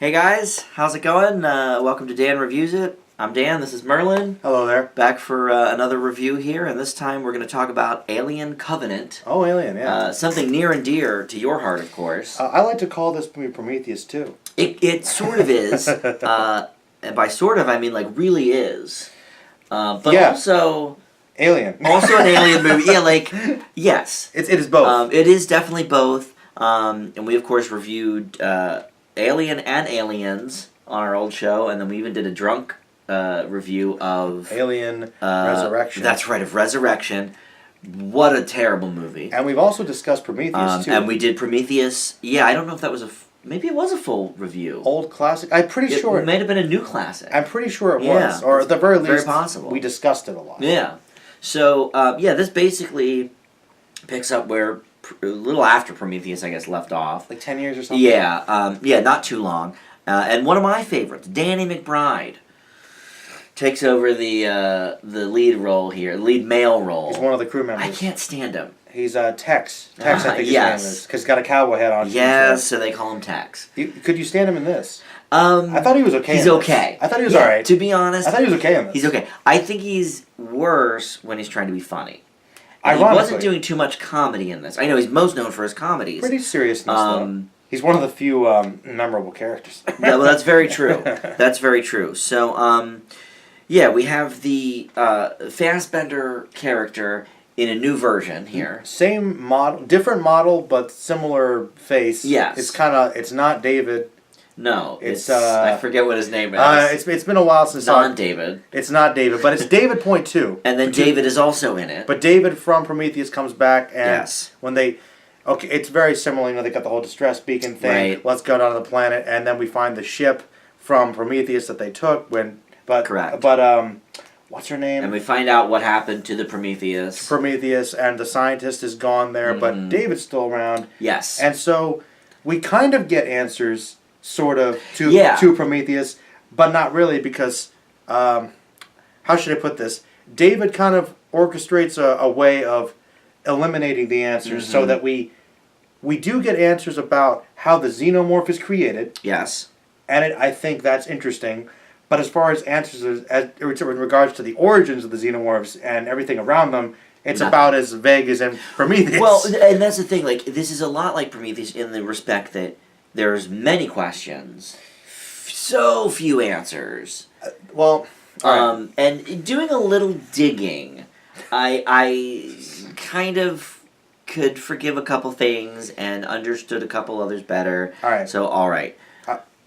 Hey guys, how's it going? Welcome to Dan Reviews It. I'm Dan, this is Merlin. Hello there. Back for another review here, and this time we're going to talk about Alien Covenant. Oh, Alien, yeah. Something near and dear to your heart, of course. I like to call this movie Prometheus, too. It sort of is, and by sort of I mean like really is. But Yeah. also... Alien. Also an alien movie. Yeah, like, yes. It is both. It is definitely both. And we, of course, reviewed Alien and Aliens on our old show, and then we even did a drunk review of... Alien Resurrection. That's right, of Resurrection. What a terrible movie. And we've also discussed Prometheus, too. And we did Prometheus. Yeah, I don't know if that was maybe it was a full review. Old classic? I'm pretty sure... It may have been a new classic. I'm pretty sure it was. Or at the very least, very possible. We discussed it a lot. Yeah. So, this basically picks up where a little after Prometheus, I guess, left off. Like 10 years or something? Yeah, not too long. And one of my favorites, Danny McBride, takes over the lead role here, lead male role. He's one of the crew members. I can't stand him. He's Tex. Tex, I think yes. his name is. Because he's got a cowboy hat on. Yes, so they call him Tex. Could you stand him in this? I thought he was okay. He's okay. I thought he was alright. To be honest, I thought he was okay in this. He's okay. I think he's worse when he's trying to be funny. Ironically, he wasn't doing too much comedy in this. I know he's most known for his comedies. Pretty seriousness, though. He's one of the few memorable characters. Yeah, well, that's very true. That's very true. So, we have the Fassbender character in a new version here. Same model, different model, but similar face. Yes. It's not David. No, it's I forget what his name is. It's been a while since David. It's not David, but it's David Point 2. And then David is also in it. But David from Prometheus comes back, and yes. It's very similar. You know, they got the whole distress beacon thing. Right. Let's go down to the planet, and then we find the ship from Prometheus that they took correct. But what's her name? And we find out what happened to the Prometheus. And the scientist is gone there, but David's still around. Yes. And so we kind of get answers, sort of, to Prometheus, but not really, because, how should I put this? David kind of orchestrates a way of eliminating the answers so that we do get answers about how the xenomorph is created. Yes. And I think that's interesting. But as far as answers in regards to the origins of the xenomorphs and everything around them, it's about as vague as in Prometheus. Well, and that's the thing. Like, this is a lot like Prometheus in the respect that there's many questions, so few answers. And doing a little digging, I kind of could forgive a couple things and understood a couple others better. All right. So, all right.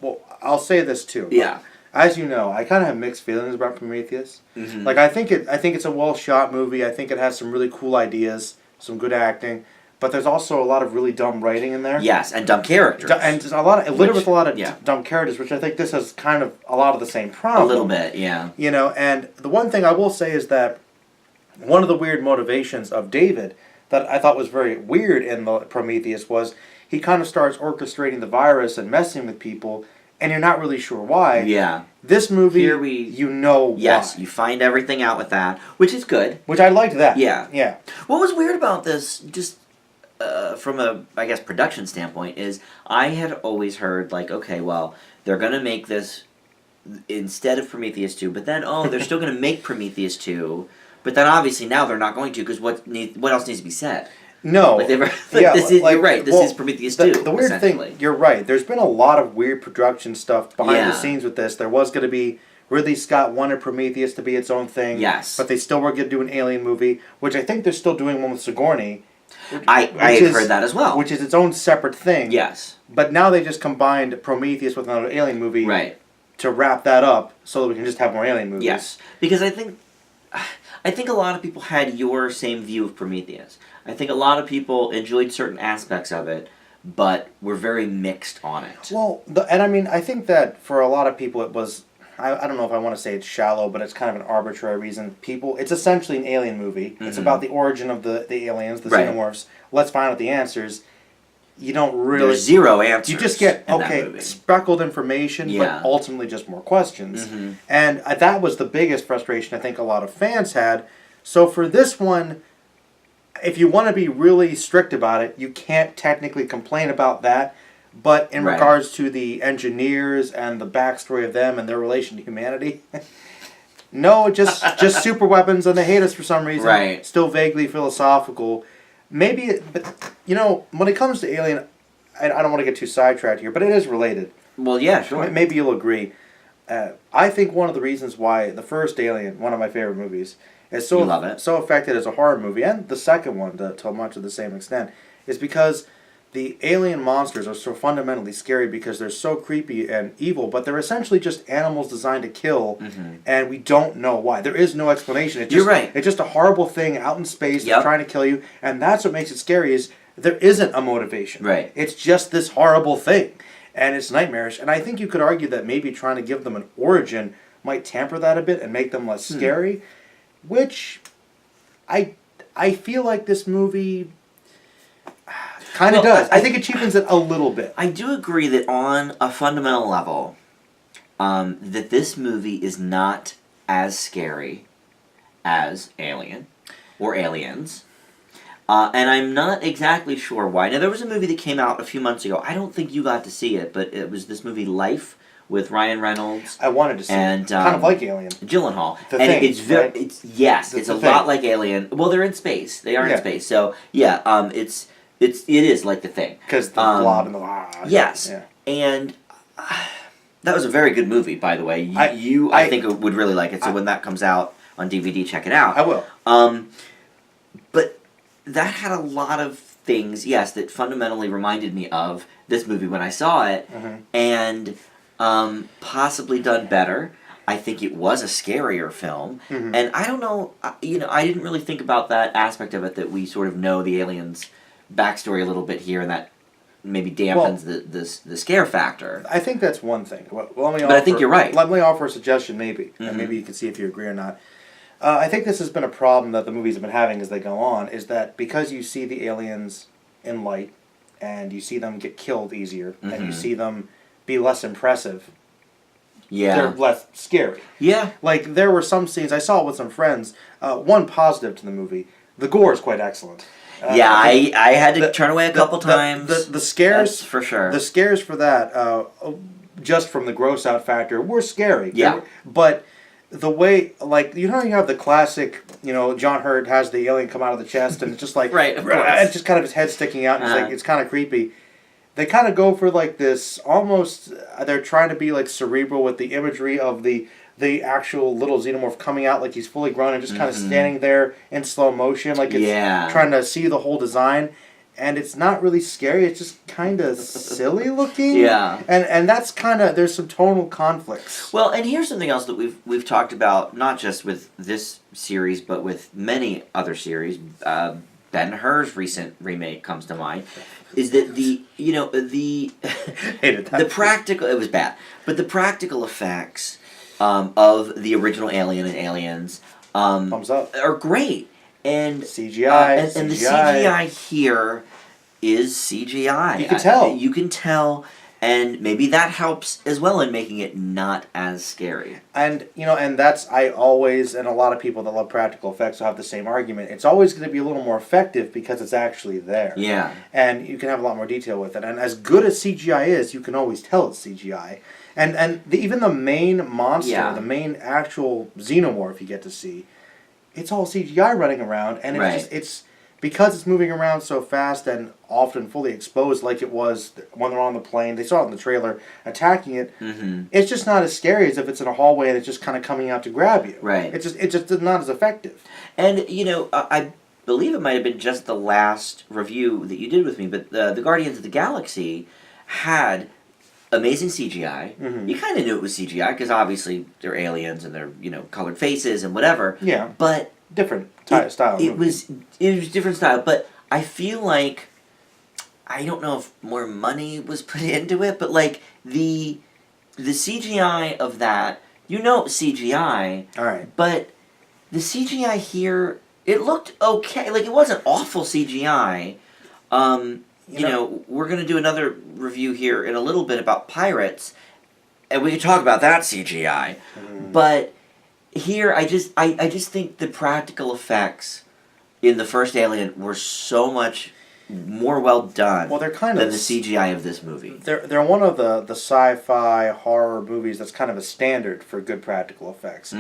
Well, I'll say this too. Yeah. As you know, I kind of have mixed feelings about Prometheus. Mm-hmm. Like, I think it's a well shot movie. I think it has some really cool ideas, some good acting. But there's also a lot of really dumb writing in there. Yes, and dumb characters. And there's littered with a lot of dumb characters, which I think this has kind of a lot of the same problem. A little bit, yeah. You know, and the one thing I will say is that one of the weird motivations of David that I thought was very weird in the Prometheus was he kind of starts orchestrating the virus and messing with people, and you're not really sure why. Yeah. This movie, you know why. Yes, you find everything out with that, which is good. Which I liked that. Yeah. Yeah. What was weird about this, just from a, I guess, production standpoint, is I had always heard, like, okay, well, they're going to make this instead of Prometheus 2, but then, they're still going to make Prometheus 2, but then obviously now they're not going to, because what else needs to be said? No. You're right, this is Prometheus 2, the weird thing, you're right, there's been a lot of weird production stuff behind the scenes with this. There was going to be, Ridley Scott wanted Prometheus to be its own thing. Yes. But they still were going to do an alien movie, which I think they're still doing one with Sigourney. I have heard that as well. Which is its own separate thing. Yes. But now they just combined Prometheus with another alien movie to wrap that up so that we can just have more alien movies. Yes. Because I think a lot of people had your same view of Prometheus. I think a lot of people enjoyed certain aspects of it, but were very mixed on it. Well, I think that for a lot of people it was, I don't know if I want to say it's shallow, but it's kind of an arbitrary reason. It's essentially an alien movie. Mm-hmm. It's about the origin of the aliens, the xenomorphs. Let's find out the answers. You don't really... There's zero answers. You just get, speckled information, but ultimately just more questions. Mm-hmm. And that was the biggest frustration I think a lot of fans had. So for this one, if you want to be really strict about it, you can't technically complain about that. But in Right. regards to the engineers and the backstory of them and their relation to humanity, no, just super weapons and they hate us for some reason. Right. Still vaguely philosophical. Maybe, but when it comes to Alien, I don't want to get too sidetracked here, but it is related. Well, yeah, sure. Maybe you'll agree. I think one of the reasons why the first Alien, one of my favorite movies, is so affected as a horror movie, and the second one to much of the same extent, is because the alien monsters are so fundamentally scary because they're so creepy and evil, but they're essentially just animals designed to kill, and we don't know why. There is no explanation. You're right. It's just a horrible thing out in space that's trying to kill you, and that's what makes it scary is there isn't a motivation. Right. It's just this horrible thing, and it's nightmarish. And I think you could argue that maybe trying to give them an origin might temper that a bit and make them less scary, which I feel like this movie kind of does. I think it cheapens it a little bit. I do agree that on a fundamental level, that this movie is not as scary as Alien or Aliens. And I'm not exactly sure why. Now, there was a movie that came out a few months ago. I don't think you got to see it, but it was this movie Life with Ryan Reynolds. I wanted to see it. Kind of like Alien. Gyllenhaal. The Thing, it's very, right? It's a lot like Alien. Well, they're in space. They are in space. So, yeah, it is like The Thing. Because the blob and the... Yes. Yeah. And that was a very good movie, by the way. I think would really like it. So when that comes out on DVD, check it out. I will. But that had a lot of things, yes, that fundamentally reminded me of this movie when I saw it, and possibly done better. I think it was a scarier film, and I don't know, I didn't really think about that aspect of it, that we sort of know the aliens' backstory a little bit here, and that maybe dampens the scare factor. I think that's one thing. I think you're right. Let me offer a suggestion, maybe, and maybe you can see if you agree or not. I think this has been a problem that the movies have been having as they go on, is that because you see the aliens in light, and you see them get killed easier, and you see them be less impressive, they're less scary. Yeah. Like, there were some scenes, I saw it with some friends, one positive to the movie, the gore is quite excellent. I had to turn away a couple times. The scares... That's for sure. The scares for that, just from the gross out factor, were scary. Yeah. But... the way, like, you have the classic, John Hurt has the alien come out of the chest, and it's just like, right, of course. It's just kind of his head sticking out, and it's kind of creepy. They kind of go for, like, this, almost, they're trying to be, like, cerebral with the imagery of the actual little xenomorph coming out like he's fully grown and just kind of standing there in slow motion, like it's trying to see the whole design. And it's not really scary, it's just kind of silly looking. Yeah. And that's kind of, there's some tonal conflicts. Well, and here's something else that we've talked about, not just with this series, but with many other series. Ben-Hur's recent remake comes to mind. Is that Hated that. The practical, it was bad, but the practical effects of the original Alien and Aliens Thumbs up. are great. And CGI, and the CGI here is CGI. You can tell. You can tell, and maybe that helps as well in making it not as scary. And and that's I always, and a lot of people that love practical effects will have the same argument. It's always going to be a little more effective because it's actually there. Yeah. And you can have a lot more detail with it. And as good as CGI is, you can always tell it's CGI. And even the main monster, the main actual xenomorph you get to see, it's all CGI running around, and it's because it's moving around so fast and often fully exposed, like it was when they're on the plane. They saw it in the trailer attacking it. It's just not as scary as if it's in a hallway and it's just kind of coming out to grab you. Right. It's just not as effective. And I believe it might have been just the last review that you did with me, but the Guardians of the Galaxy had amazing CGI. You kind of knew it was CGI because obviously they're aliens and they're colored faces and whatever. Yeah, but different style. It was different style, but I feel like I don't know if more money was put into it, but like the CGI of that, CGI. All right, but the CGI here, it looked okay. Like it wasn't awful CGI. We're going to do another review here in a little bit about Pirates, and we can talk about that CGI. But here, I just think the practical effects in the first Alien were so much more well done. Well, they're kind than of the CGI of this movie. They're one of the sci-fi horror movies that's kind of a standard for good practical effects,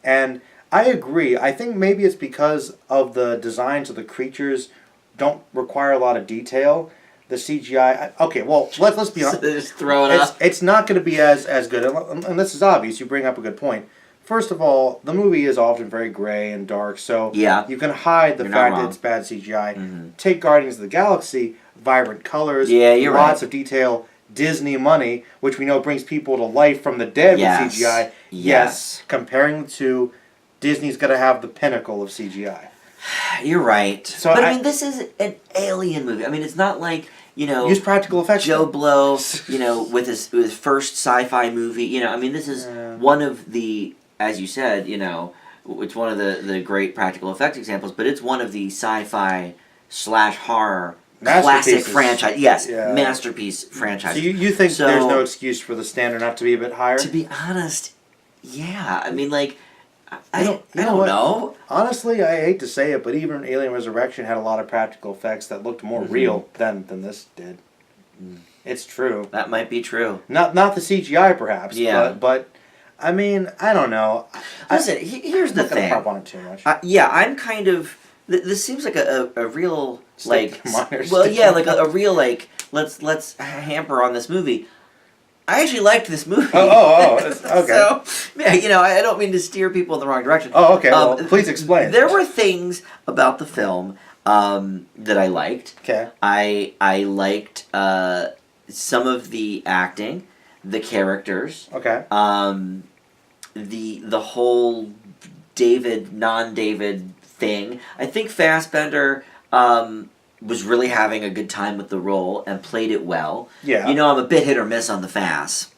and I agree. I think maybe it's because of the designs of the creatures don't require a lot of detail. The CGI. Okay, well, let's be honest. Just throw it up. It's not going to be as good, and this is obvious. You bring up a good point. First of all, the movie is often very gray and dark, so you can hide the fact that it's bad CGI. Take Guardians of the Galaxy, vibrant colors, lots of detail, Disney money, which we know brings people to life from the dead with CGI. Yes, comparing the two, Disney's got to have the pinnacle of CGI. You're right. So but I mean, this is an alien movie. I mean, it's not like, use practical effects. Joe Blow, with his first sci-fi movie. I mean, this is one of the, as you said, it's one of the great practical effects examples, but it's one of the sci-fi / horror classic franchise. Yes, masterpiece franchise. So you think there's no excuse for the standard not to be a bit higher? To be honest, yeah. I mean, like, I don't know. Honestly, I hate to say it, but even Alien Resurrection had a lot of practical effects that looked more real than this did. It's true. That might be true. Not the CGI, perhaps. Yeah. But I mean, I don't know. Listen, here's the thing. I'm not gonna harp on it too much. I'm kind of. This seems like a real like. Like a real like. Let's hamper on this movie. I actually liked this movie. Okay. So, yeah, I don't mean to steer people in the wrong direction. Oh, okay. Well, please explain. There were things about the film that I liked. Okay. I liked some of the acting, the characters. Okay. The whole David, non-David thing. I think Fassbender was really having a good time with the role and played it well. Yeah. I'm a bit hit or miss on the Fass.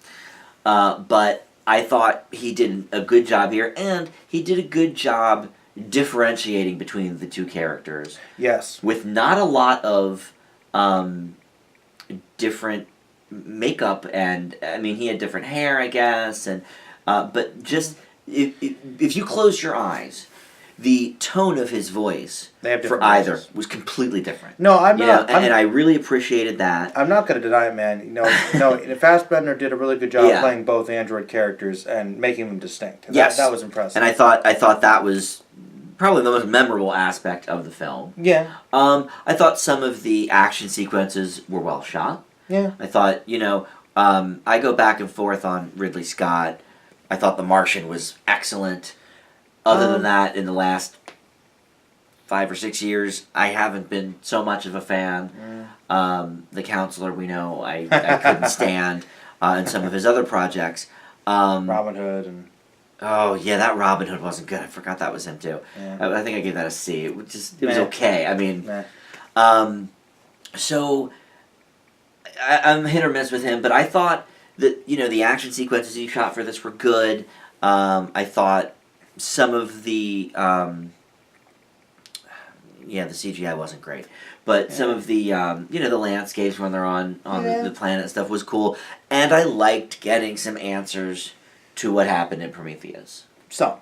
But I thought he did a good job here, and he did a good job differentiating between the two characters. Yes. With not a lot of different makeup, and I mean, he had different hair, I guess, and but just if you close your eyes, the tone of his voice for either was completely different. No, I'm not. And I really appreciated that. I'm not going to deny it, man. Fassbender did a really good job playing both android characters and making them distinct. Yes. That was impressive. And I thought that was probably the most memorable aspect of the film. Yeah. I thought some of the action sequences were well shot. Yeah. I thought, I go back and forth on Ridley Scott. I thought The Martian was excellent. Other than that, in the last 5 or 6 years, I haven't been so much of a fan. The Counselor, we know, I couldn't stand. And some of his other projects. Robin Hood and... Oh, yeah, that Robin Hood wasn't good. I forgot that was him, too. Yeah. I think I gave that a C. It was okay. I mean... So, I'm hit or miss with him, but I thought that, the action sequences he shot for this were good. I thought... Some of the the CGI wasn't great, but some of the the landscapes when they're on the planet and stuff was cool, and I liked getting some answers to what happened in Prometheus. Some,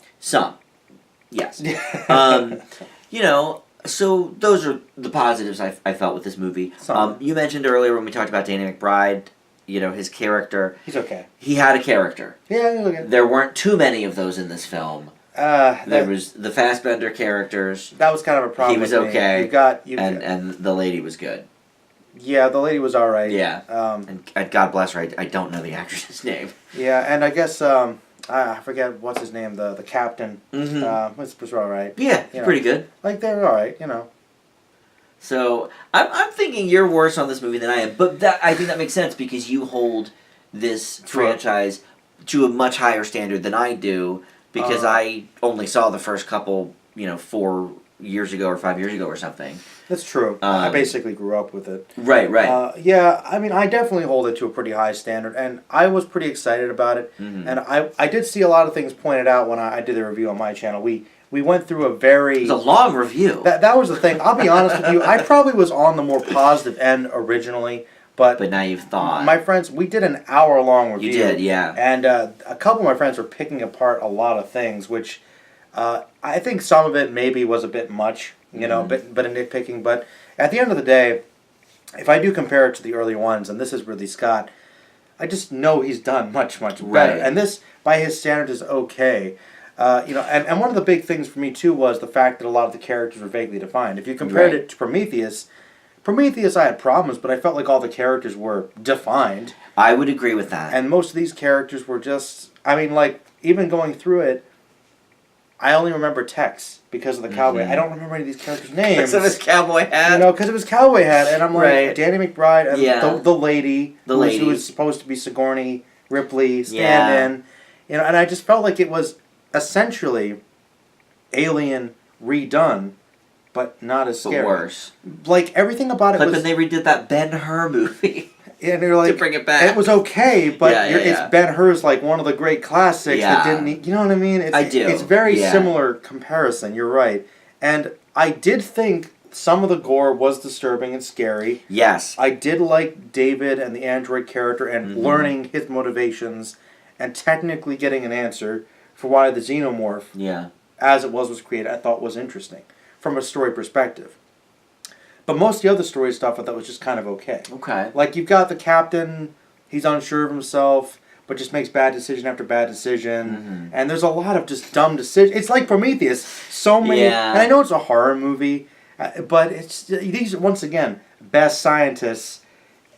yes. So those are the positives I felt with this movie. You mentioned earlier when we talked about Danny McBride. His character. He's okay. He had a character. Yeah, he's okay. There weren't too many of those in this film. There was the Fassbender characters. That was kind of a problem. He was okay. And the lady was good. Yeah, the lady was all right. Yeah. And God bless her. I don't know the actress's name. Yeah, and I guess I forget what's his name. The captain. Was all right. Yeah, pretty good. Like they were all right, So I'm thinking you're worse on this movie than I am, but I think that makes sense because you hold this franchise to a much higher standard than I do. Because I only saw the first couple, 4 years ago or 5 years ago or something. That's true. I basically grew up with it. Right. Yeah, I mean, I definitely hold it to a pretty high standard, and I was pretty excited about it. And I did see a lot of things pointed out when I did the review on my channel. We went through a very... It was a long review. That was the thing. I'll be honest with you. I probably was on the more positive end originally. But now you've thought. My friends, we did an hour-long review. You did, yeah. And a couple of my friends were picking apart a lot of things, which I think some of it maybe was a bit much, but a nitpicking. But at the end of the day, if I do compare it to the early ones, and this is Ridley Scott, I just know he's done much, much better. Right. And this, by his standards, is okay. And one of the big things for me, too, was the fact that a lot of the characters were vaguely defined. If you compared it to Prometheus, I had problems, but I felt like all the characters were defined. I would agree with that. And most of these characters were just, even going through it, I only remember Tex because of the cowboy. I don't remember any of these characters' names. Because of his cowboy hat? Because of his cowboy hat. And I'm like, Danny McBride and the lady, who was supposed to be Sigourney Ripley, stand-in. And I just felt like it was essentially Alien redone, but not as scary. But worse. Like, everything about it was... Like when they redid that Ben-Hur movie. And they're like, to bring it back. It was okay, but it's Ben-Hur's like one of the great classics that didn't need... You know what I mean? I do. It's very similar comparison, you're right. And I did think some of the gore was disturbing and scary. Yes. I did like David and the android character and learning his motivations and technically getting an answer for why the xenomorph, as it was created, I thought was interesting from a story perspective. But most of the other story stuff I thought was just kind of okay. Okay. Like, you've got the captain, he's unsure of himself, but just makes bad decision after bad decision. And there's a lot of just dumb decisions. It's like Prometheus. So many... Yeah. And I know it's a horror movie, but it's these, once again, best scientists.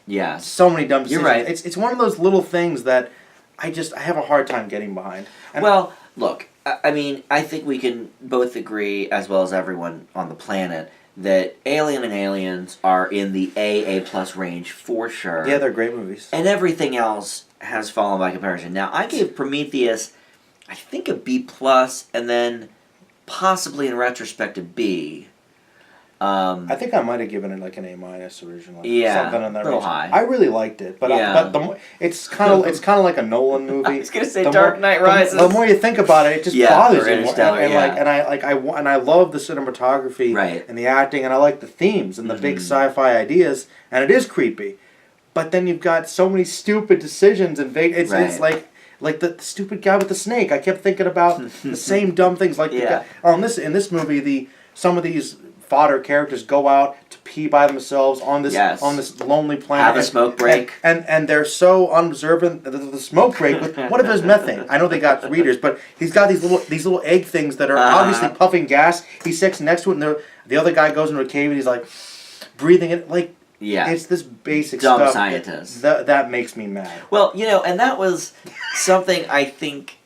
Yeah. So many dumb decisions. You're right. It's one of those little things that I have a hard time getting behind. And well, look, I think we can both agree, as well as everyone on the planet, that Alien and Aliens are in the A+ range for sure. Yeah, they're great movies. And everything else has fallen by comparison. Now, I gave Prometheus, I think, a B+, and then possibly in retrospect a B. I think I might have given it like an A- originally. Yeah, something in that a little range. high. I really liked it, but it's kind of like a Nolan movie. I was gonna say Dark Knight Rises. The more you think about it, it just bothers you. And I love the cinematography and the acting, and I like the themes and the big sci-fi ideas, and it is creepy. But then you've got so many stupid decisions and it's like the stupid guy with the snake. I kept thinking about the same dumb things. Like in this movie, some of these fodder characters go out to pee by themselves on this lonely planet. Have a smoke break. And they're so unobservant. The smoke break. What if there's methane? I know they got readers, but he's got these little egg things that are obviously puffing gas. He sits next to it, and the other guy goes into a cave, and he's like breathing it like. Yeah. It's this basic dumb stuff. Scientist. That makes me mad. Well, and that was something I think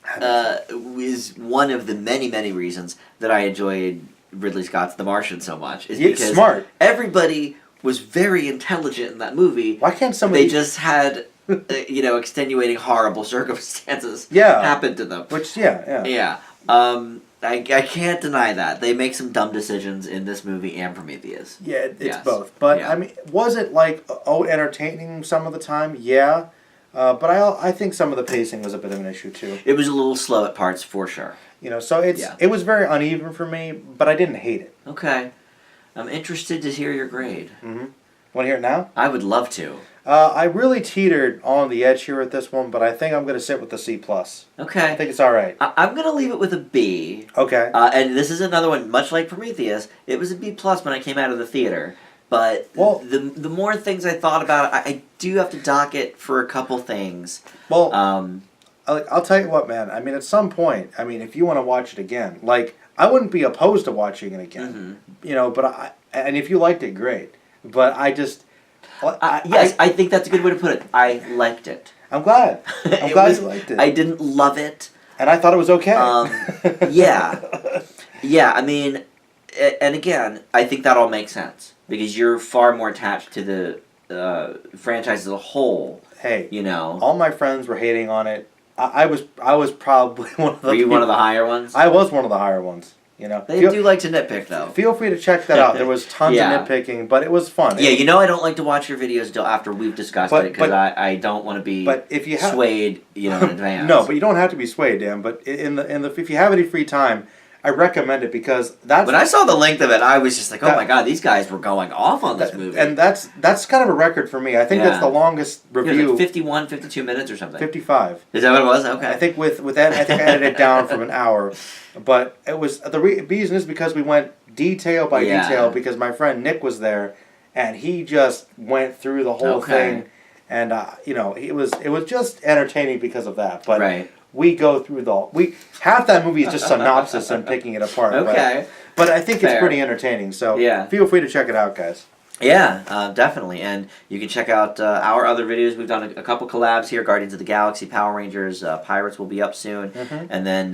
is one of the many, many reasons that I enjoyed Ridley Scott's The Martian so much. Is because smart. Everybody was very intelligent in that movie. Why can't somebody... They just had, extenuating horrible circumstances happen to them. Which, yeah. Yeah. I can't deny that. They make some dumb decisions in this movie and Prometheus. Yeah, it's both. But, was it, entertaining some of the time? Yeah. But I think some of the pacing was a bit of an issue, too. It was a little slow at parts, for sure. So it was very uneven for me, but I didn't hate it. Okay. I'm interested to hear your grade. Mm-hmm. Want to hear it now? I would love to. I really teetered on the edge here with this one, but I think I'm going to sit with the C+. Okay. I think it's all right. I'm going to leave it with a B. Okay. And this is another one, much like Prometheus. It was a B+ when I came out of the theater. But the more things I thought about it, I do have to dock it for a couple things. Well, I'll tell you what, man. At some point, if you want to watch it again, I wouldn't be opposed to watching it again. But and if you liked it, great. But I just... I think that's a good way to put it. I liked it. I'm glad. I'm glad you liked it. I didn't love it. And I thought it was okay. Yeah. Yeah, and again, I think that all makes sense. Because you're far more attached to the franchise as a whole. Hey, all my friends were hating on it. I was probably one of the... Were you one of the higher ones? I was one of the higher ones. They do like to nitpick, though. Feel free to check that out. There was tons of nitpicking, but it was fun. Yeah, I don't like to watch your videos until after we've discussed it, because I don't want to be swayed, in advance. No, but you don't have to be swayed, Dan. But if you have any free time, I recommend it because that's... When I saw the length of it, I was just like, oh my god, these guys were going off on this movie. And that's kind of a record for me. I think that's the longest review. It was like 51, 52 minutes or something. 55. Is that what it was? Okay. I think with that, I edited it down from an hour. But it was... The reason is because we went detail by detail because my friend Nick was there and he just went through the whole thing, and it was just entertaining because of that. But we go through half that movie is just synopsis and picking it apart. Okay. But I think it's pretty entertaining. So feel free to check it out, guys. Yeah, definitely. And you can check out our other videos. We've done a couple collabs here. Guardians of the Galaxy, Power Rangers, Pirates will be up soon. Mm-hmm. And then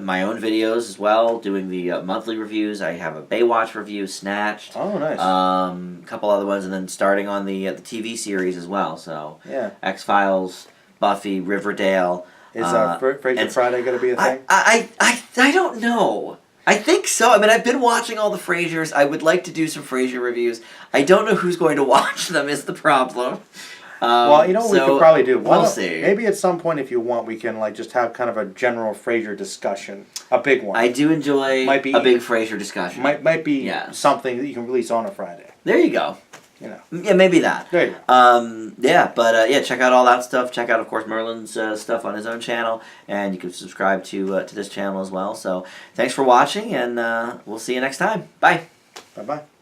my own videos as well, doing the monthly reviews. I have a Baywatch review, Snatched. Oh, nice. A couple other ones. And then starting on the TV series as well. So X-Files, Buffy, Riverdale. Is Frasier Friday going to be a thing? I don't know. I think so. I mean, I've been watching all the Frasers. I would like to do some Frasier reviews. I don't know who's going to watch them is the problem. Well, you know what we could probably do? We'll see. Maybe at some point, if you want, we can just have kind of a general Frasier discussion. A big one. I do enjoy a big Frasier discussion. Might be something that you can release on a Friday. There you go. Yeah, maybe that. There you go. Check out all that stuff. Check out, of course, Merlin's stuff on his own channel, and you can subscribe to this channel as well. So, thanks for watching, and we'll see you next time. Bye. Bye-bye.